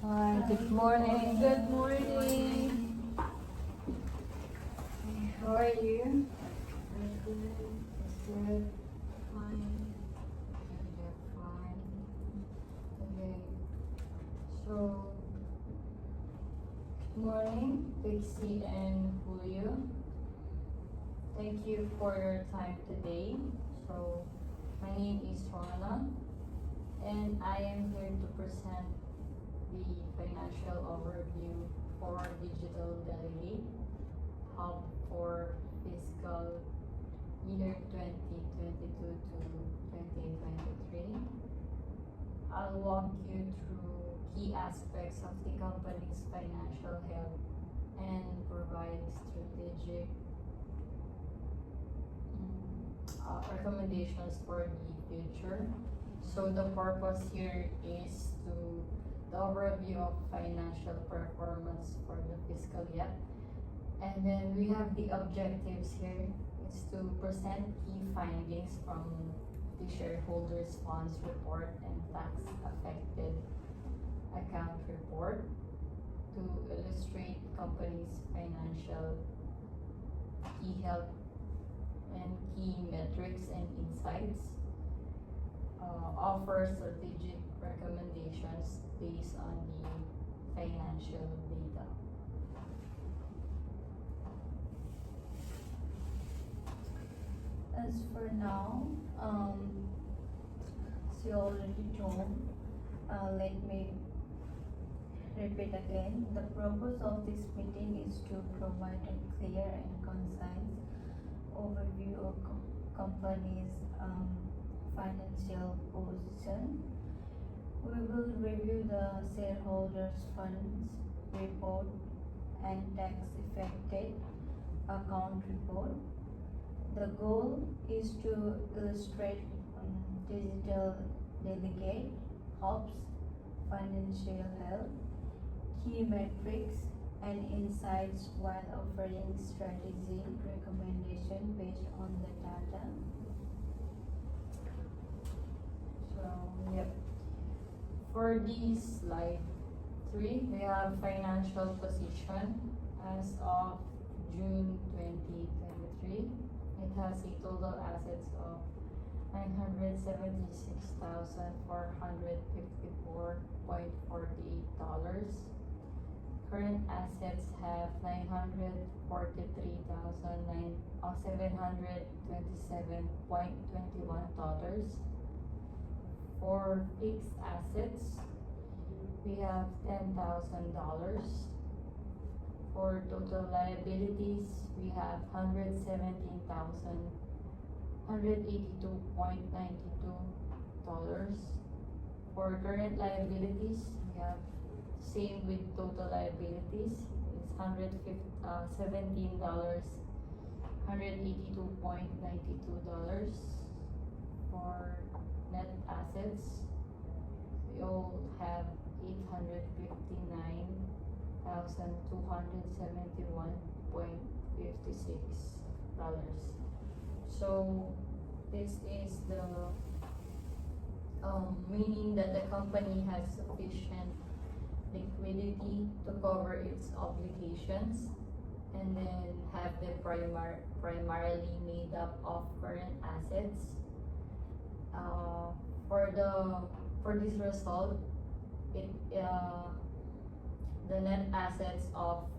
Hi, good morning. Good morning. How are you? I'm good. Good. Fine. You're fine. Okay. So, good morning, Pixie and Julio. Thank you for your time today. So, my name is Rana, and I am here to present the financial overview for Digital Delegate Hub for fiscal year 2022 to 2023. I'll walk you through key aspects of the company's financial health and provide strategic recommendations for the future. So the purpose here is the overview of financial performance for the fiscal year. And then we have the objectives here is to present key findings from the shareholders funds report and tax affected account report to illustrate company's financial key health and key metrics and insights, offer strategic recommendations based on the financial data. As for now, as you already told, let me repeat again. The purpose of this meeting is to provide a clear and concise overview of company's financial position. We will review the shareholders funds report and tax affected account report. The goal is to illustrate digital delegate hubs financial health, key metrics and insights while offering strategy recommendation based on the data. So, yep. For this slide 3, we have financial position as of June 2023. It has a total assets of $976,454.48. Current assets have $943,727.21. For fixed assets, we have $10,000. For total liabilities, we have $182.92. For current liabilities, we have same with total liabilities. It's $182.92. For net assets, we all have $859,271.56. So this is the meaning that the company has sufficient liquidity to cover its obligations, and then have the primarily made up of current assets. For this result, it the net assets of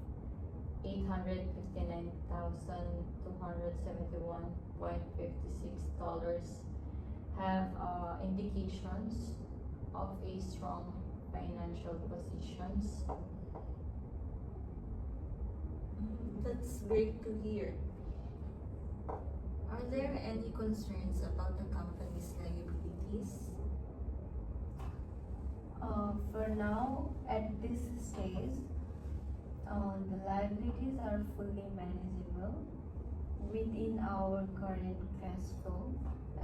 $859,271.56 have indications of a strong financial positions. That's great to hear. Are there any concerns about the company's liabilities? For now, at this stage, the liabilities are fully manageable within our current cash flow,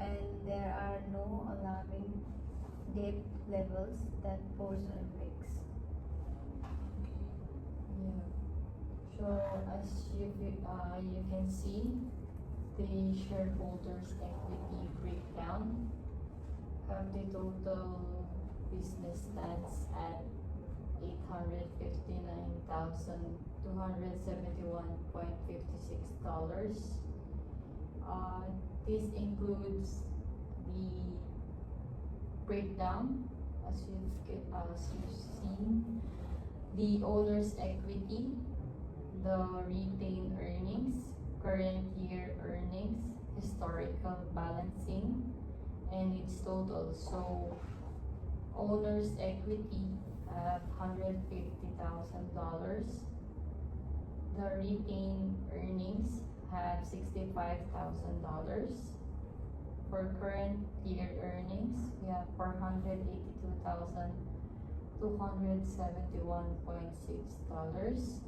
and there are no alarming debt levels that pose a risk. Yeah. So as you can see, the shareholders' equity breakdown have the total business stands at $5,271.56. This includes the breakdown, as you've seen, the owner's equity, the retained earnings, current year earnings, historical balancing, and its total. So owner's equity have $150,000. The retained earnings have $65,000. For current year earnings, we have $482,271.6.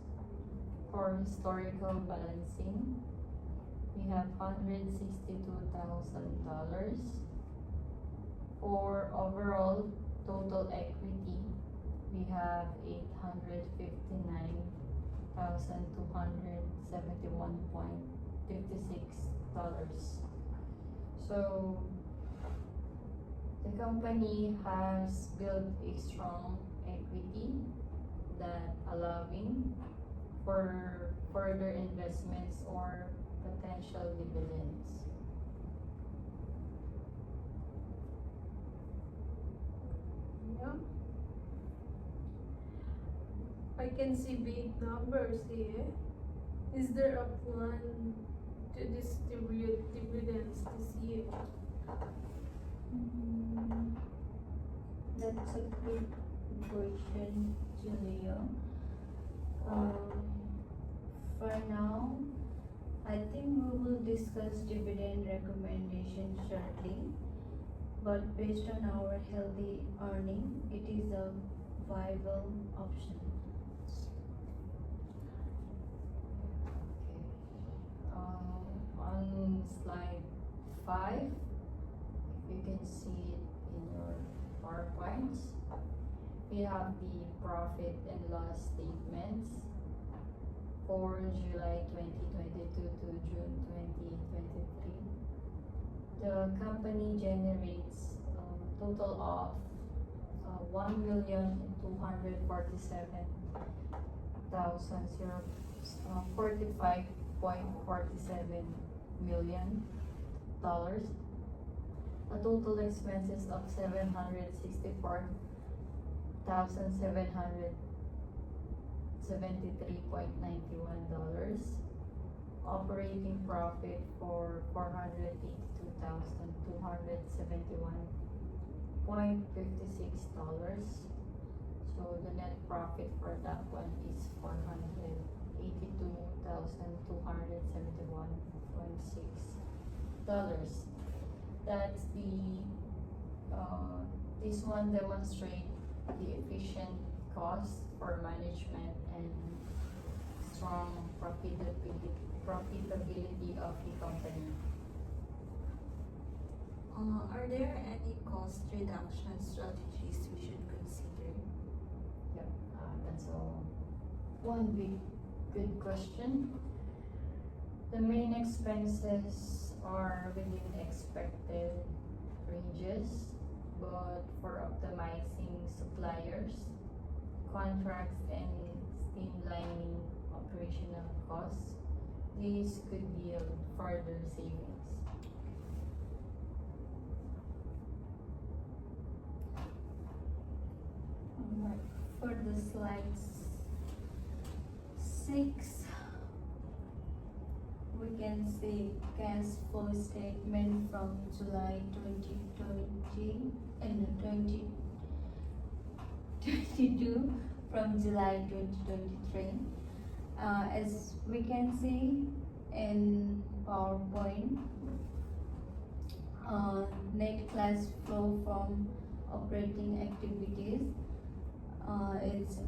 For historical balancing, we have $162,000. For overall total equity, we have $859,271.56. So the company has built a strong equity that allowing for further investments or potential dividends. Yeah. I can see big numbers here. Is there a plan to distribute dividends this year? That's a good question, Julia. For now, I think we will discuss dividend recommendation shortly. But based on our healthy earning, it is a viable option. On slide 5, you can see it in your PowerPoints. We have the profit and loss statements for July 2022 to June 2023. The company generates a total of 1,245,045.47 million dollars. A total expenses of $764,773.91. Operating profit for $482,271.56. So the net profit for that one is $482,271.6. That's this one demonstrate the efficient cost for management and strong profitability of the company. Are there any cost reduction strategies we should consider? Yep, that's one big good question. The main expenses are within expected ranges, but for optimizing suppliers, contracts, and streamlining operational costs, these could yield further savings. Alright, for the slides 6, we can see cash flow statement from July 2020 and 2022 from July 2023. As we can see in PowerPoint, net cash flow from operating activities is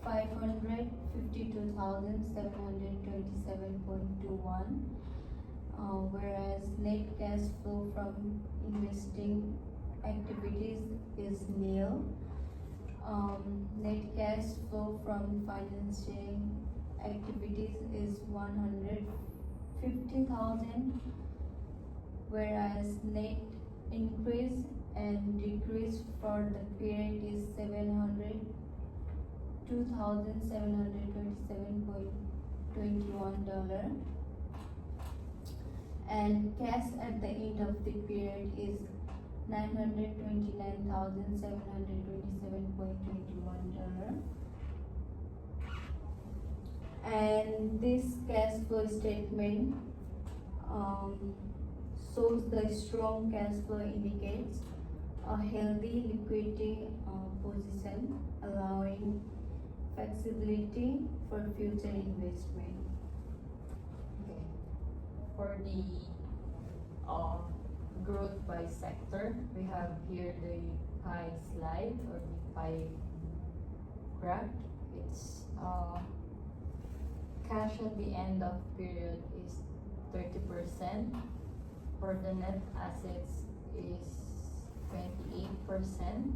$552,727.21, whereas net cash flow from investing activities is nil. Net cash flow from financing activities is $150,000, whereas net increase and decrease for the period is $700 $2,727.21, and cash at the end of the period is $929,727.21. And this cash flow statement shows the strong cash flow indicates a healthy liquidity position, allowing flexibility for future investment. Okay. For the growth by sector, we have here the pie slide or the pie graph. It's cash at the end of period is 30%. For the net assets is 28%,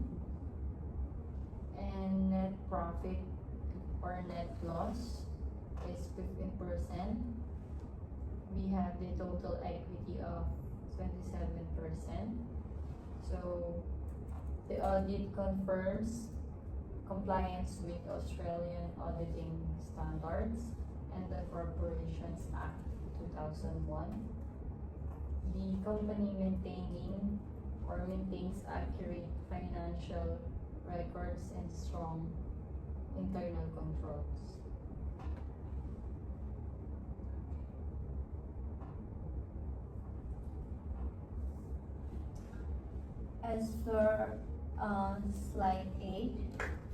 and net profit or net loss is 15%. We have the total equity of 27%. So the audit confirms compliance with Australian auditing standards and the Corporations Act 2001. The company maintains accurate financial records and strong internal controls. As for slide 8,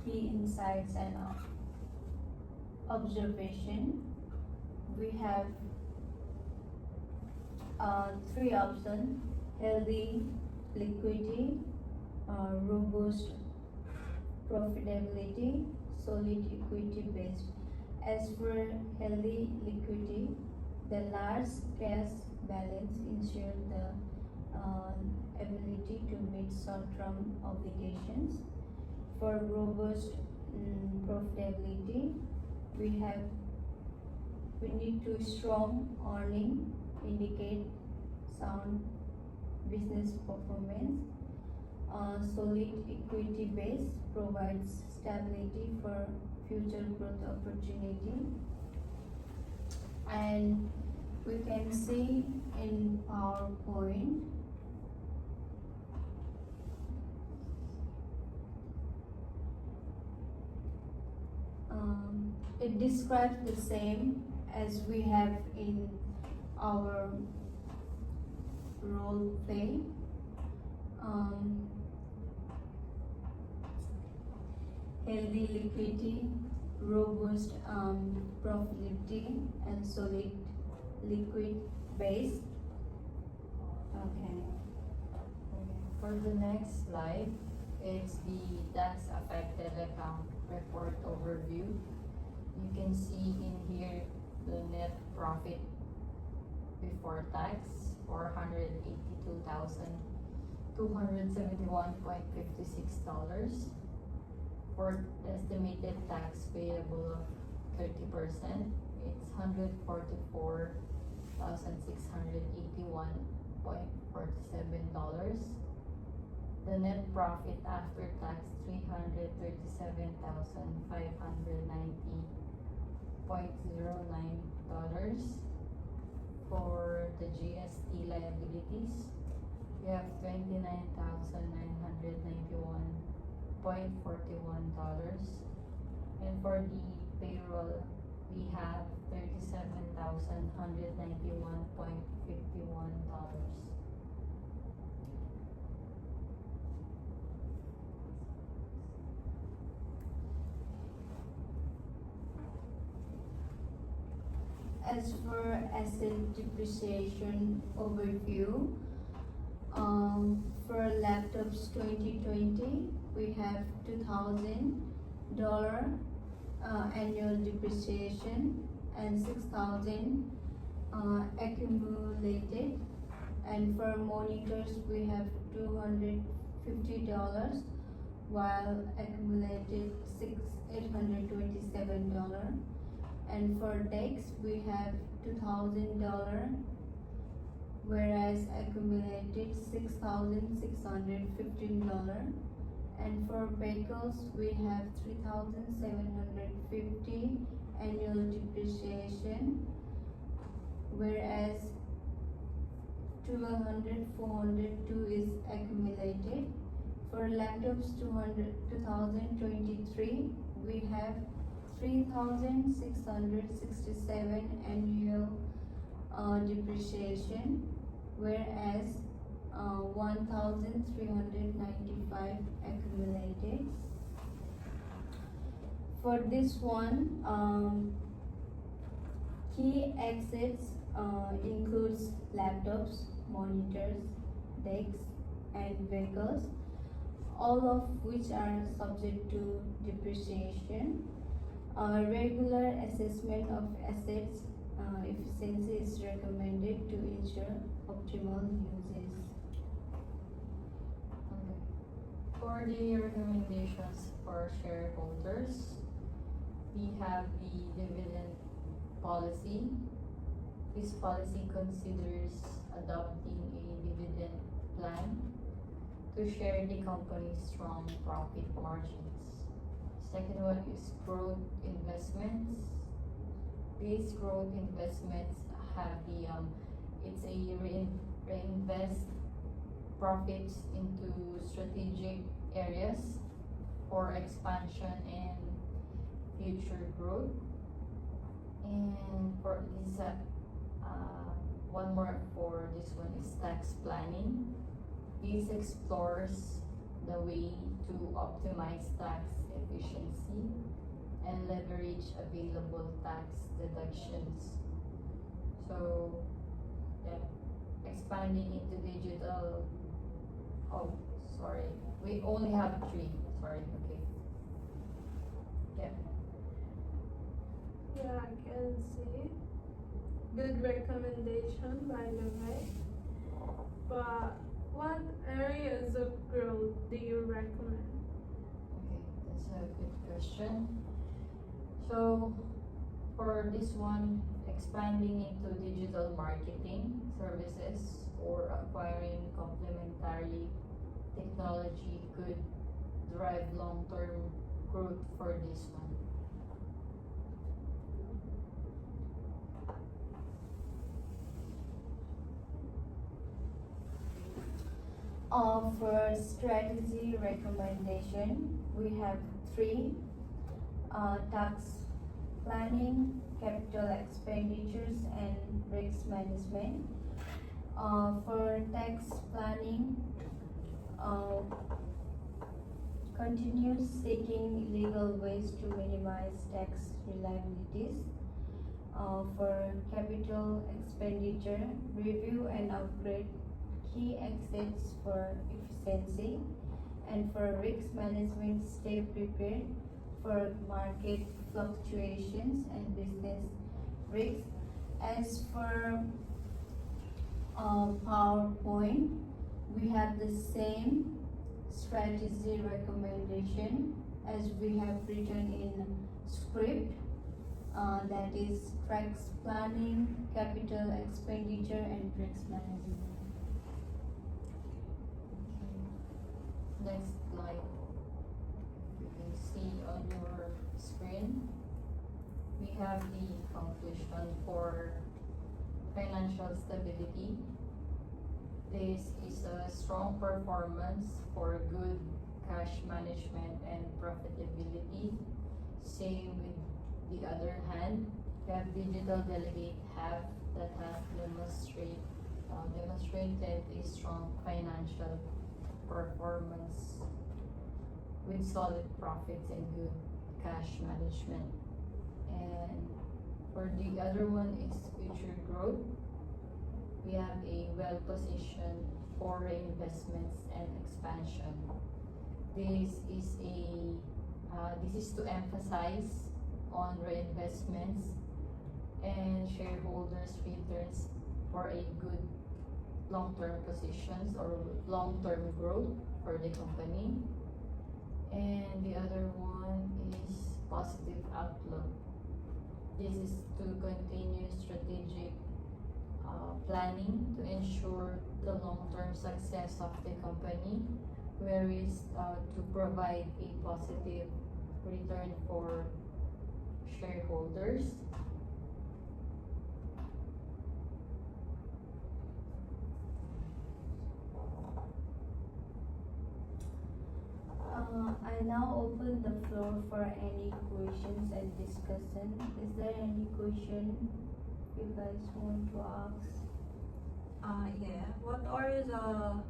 key insights and observation, we have 3 options: healthy liquidity, robust profitability, solid equity base. As for healthy liquidity, the large cash balance ensures the ability to meet short-term obligations. For robust profitability, we need to strong earning indicate sound business performance. Solid equity base provides stability for future growth opportunity. And we can see in PowerPoint it describes the same as we have in our role play. Healthy liquidity, robust profitability, and solid liquid base. Okay. For the next slide, it's the tax affected account report overview. You can see in here the net profit before tax, $482,271.56. For estimated tax payable of 30%, it's $144,681.47. The net profit after tax, $337,590.09. For the GST liabilities, we have $29,991.41. And for the payroll, we have $37,191.51. As for asset depreciation overview, for laptops 2020, we have $2,000 annual depreciation and $6,000 accumulated. And for monitors, we have $250 while accumulated $827. And for decks, we have $2,000, whereas accumulated $6,615. And for vehicles, we have 3,750 annual depreciation, whereas 402 is accumulated. For laptops 2023, we have 3,667 annual depreciation, whereas 1,395 accumulated. For this one, key assets includes laptops, monitors, desks, and vehicles, all of which are subject to depreciation. Regular assessment of assets efficiency is recommended to ensure optimal uses. Okay. For the recommendations for shareholders, we have the dividend policy. This policy considers adopting a dividend plan to share the company's strong profit margins. Second one is growth investments. These growth investments have it's a reinvest profits into strategic areas for expansion and future growth. And for this, one more for this one is tax planning. This explores the way to optimize tax efficiency and leverage available tax deductions. So, yeah, expanding into digital. Oh, sorry, we only have three. Sorry, okay. Yeah. Yeah, I can see. Good recommendation, by the way. But what areas of growth do you recommend? Okay, that's a good question. So, for this one, expanding into digital marketing services or acquiring complementary technology could drive long-term growth for this one. For strategy recommendation, we have three: tax planning, capital expenditures, and risk management. For tax planning, continue seeking legal ways to minimize tax liabilities. For capital expenditure, review and upgrade key assets for efficiency. And for risk management, stay prepared for market fluctuations and business risks. As for PowerPoint, we have the same strategy recommendation as we have written in script, that is tax planning, capital expenditure, and risk management. Next slide. You can see on your screen, we have the conclusion for financial stability. This is a strong performance for good cash management and profitability. Same with the other hand, we have digital delegate have that has demonstrated a strong financial performance with solid profits and good cash management. And for the other one is future growth. We have a well-positioned for investments and expansion. This is to emphasize on reinvestments and shareholders' returns for a good long-term positions or long-term growth for the company. And the other one is positive outlook. This is to continue strategic planning to ensure the long-term success of the company queries to provide a positive return for shareholders. I now open the floor for any questions and discussion. Is there any question you guys want to ask? Yeah. What are the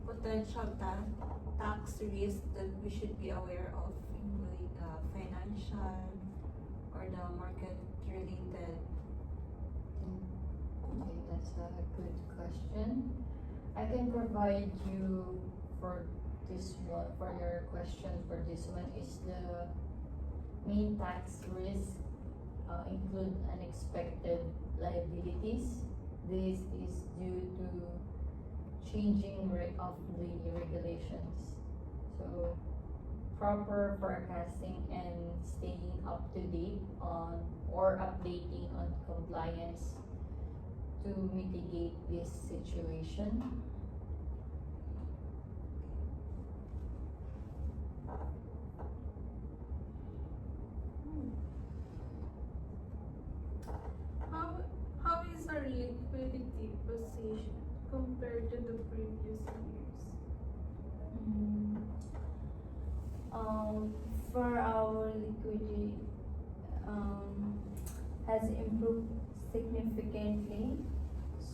potential tax risks that we should be aware of, including financial or the market related? Okay, that's a good question. I can provide you for this one, for your question for this one is the main tax risk include unexpected liabilities. This is due to changing of the regulations. So proper forecasting and staying up to date on or updating on compliance to mitigate this situation. How is our liquidity position compared to the previous years? For our liquidity has improved significantly,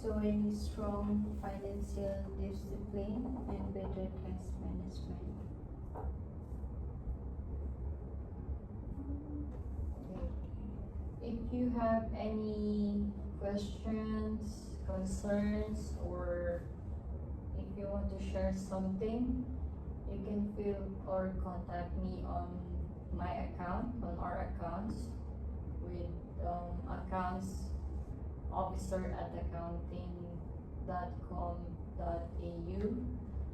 showing strong financial discipline and better cash management. If you have any questions, concerns, or if you want to share something, you can feel or contact me on my account, on our accounts, with accounts officer at accounting.com.au.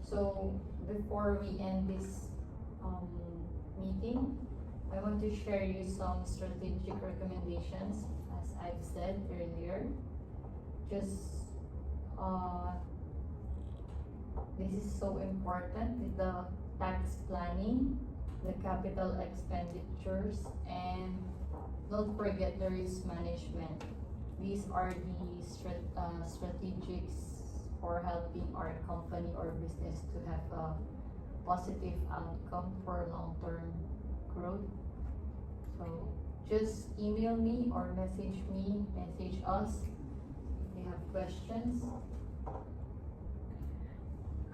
So before we end this meeting, I want to share you some strategic recommendations, as I've said earlier. Just this is so important with the tax planning, the capital expenditures, and don't forget the risk management. These are the strategics for helping our company or business to have a positive outcome for long-term growth. So just email me or message us if you have questions.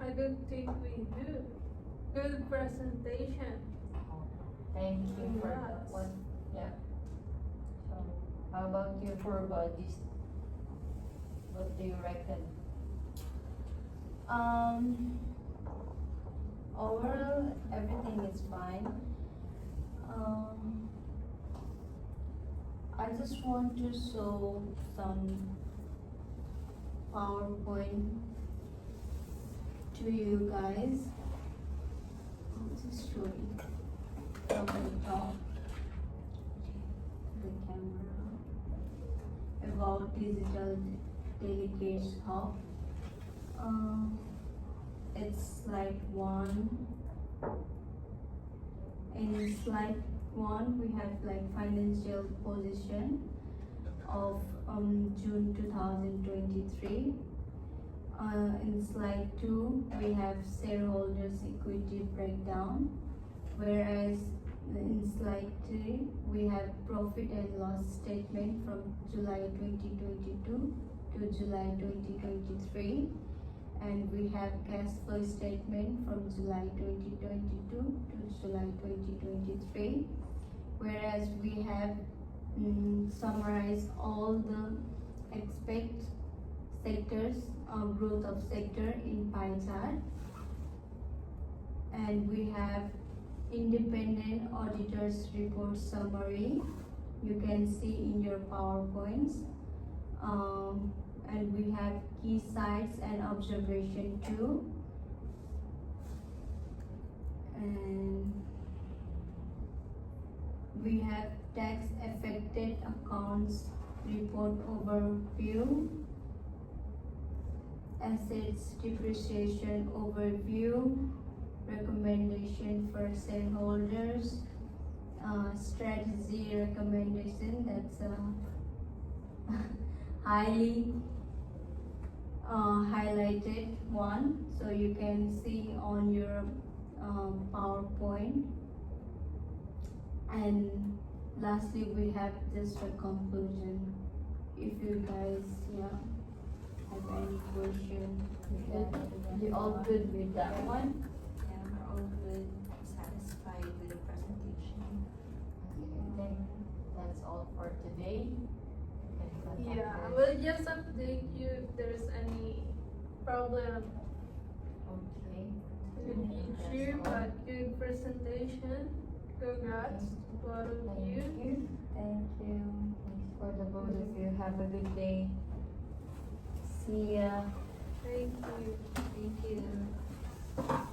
I don't think we do. Good presentation. Thank you for that Congrats. one. Yeah. So how about you for bodies? What do you reckon? Overall, everything is fine. I just want to show some PowerPoint to you guys. I'll just show you from the top, the camera, about digital delegates hub. It's slide 1. In slide 1, we have like financial position of June 2023. In slide 2, we have shareholders equity breakdown, whereas in slide 3, we have profit and loss statement from July 2022 to July 2023. And we have cash flow statement from July 2022 to July 2023, whereas we have summarized all the expect sectors, growth of sector in pie chart, and we have independent auditors report summary. You can see in your PowerPoints. And we have key sites and observation too. And we have tax affected accounts report overview, assets depreciation overview, recommendation for shareholders, strategy recommendation, that's highly highlighted one, so you can see on your PowerPoint. And lastly, we have just a conclusion. If you guys, have any question, You all good with that one? Yeah, we're all good, satisfied with the presentation. Okay, I think that's all for today. You can contact Yeah, I us. will just update you if there's any problem Okay. in the future, but good presentation. Congrats to both of Thank you. you. thank you. Thanks for the both of you. Have a good day. See ya. Thank you. Thank you.